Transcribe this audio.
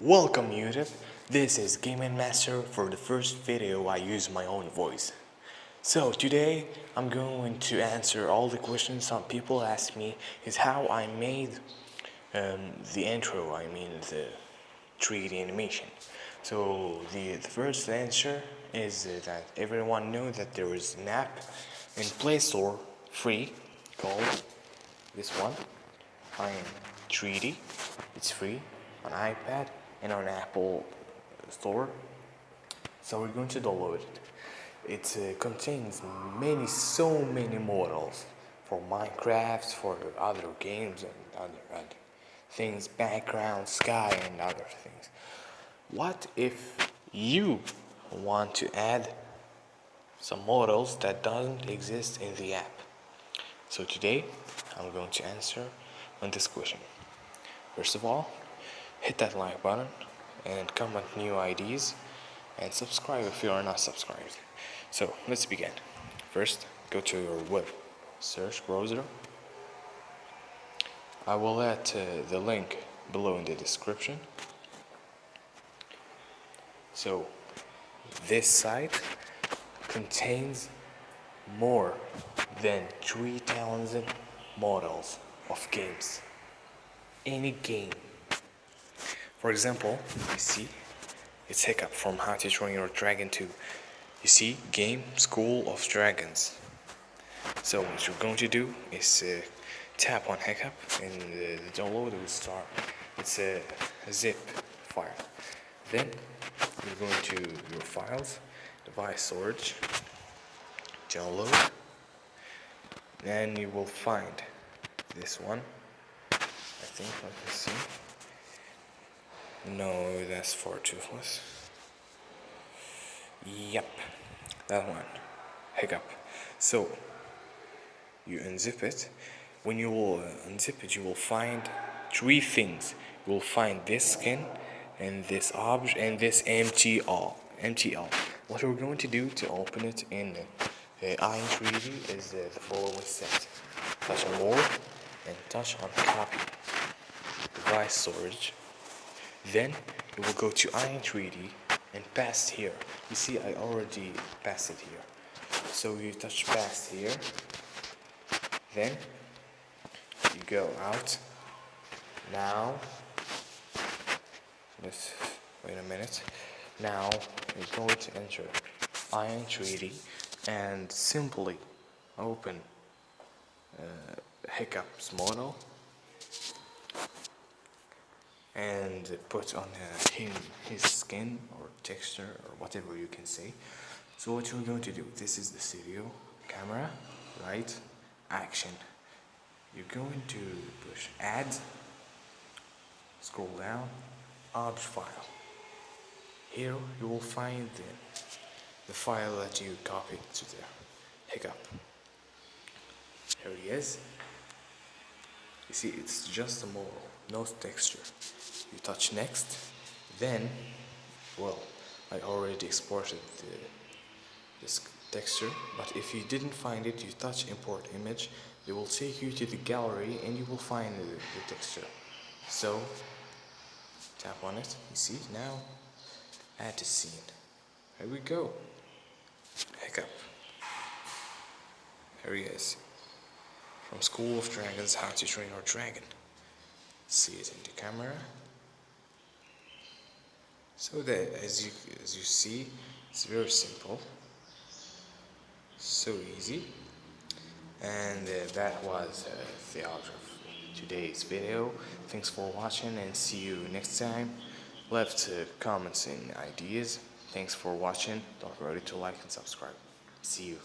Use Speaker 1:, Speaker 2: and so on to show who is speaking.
Speaker 1: Welcome YouTube, this is Gaming Master. For the first video I use my own voice. So today I'm going to answer all the questions some people ask me is how I made the intro, the 3D animation. So the first answer is that everyone knows that there is an app in Play Store free called this one, Iyan 3D. It's free on iPad and on Apple Store. So we're going to download it. It contains so many models for Minecraft, for other games and other things, background, sky and other things. What if you want to add some models that doesn't exist in the app? So today I'm going to answer on this question. First of all, hit that like button and comment new ideas and subscribe if you are not subscribed. So let's begin. First, go to your web search browser. I will add the link below in the description. So this site contains more than 3,000 models of games. Any game. For example, you see, it's Hiccup from How to Train Your Dragon 2. You see, game School of Dragons. So what you're going to do is tap on Hiccup and the download will start. It's a zip file. Then you're going to your files, device storage, download, and you will find this one. I think, let me see. No, that's for Toothless. Yep, that one. Hiccup. So you unzip it. When you will unzip it, you will find three things. You will find this skin and this object and this MTL. What we're going to do to open it in Iyan 3D is the following set. Touch on more and touch on copy. Device storage. Then you will go to Iyan 3D and paste here. You see, I already passed it here. So you touch paste here. Then you go out. Now, let's wait a minute. Now you're going to enter Iyan 3D and simply open Hiccup'S model and put on his skin or texture or whatever you can say. So what you're going to do, this is the stereo camera, right? Action. You're going to push add, scroll down, object file. Here you will find the file that you copied to the Hiccup. Here he is. You see, it's just a model, no texture. You touch next, then, well, I already exported this texture, but if you didn't find it, you touch import image. It will take you to the gallery and you will find the texture. So tap on it. You see, now add to scene. Here we go. Hiccup. Here he is. From School of Dragons, How to Train Your Dragon. See it in the camera. So that as you see, it's very simple, so easy. And that was the outro of today's video. Thanks for watching and see you next time. Left comments and ideas. Thanks for watching. Don't forget to like and subscribe. See you.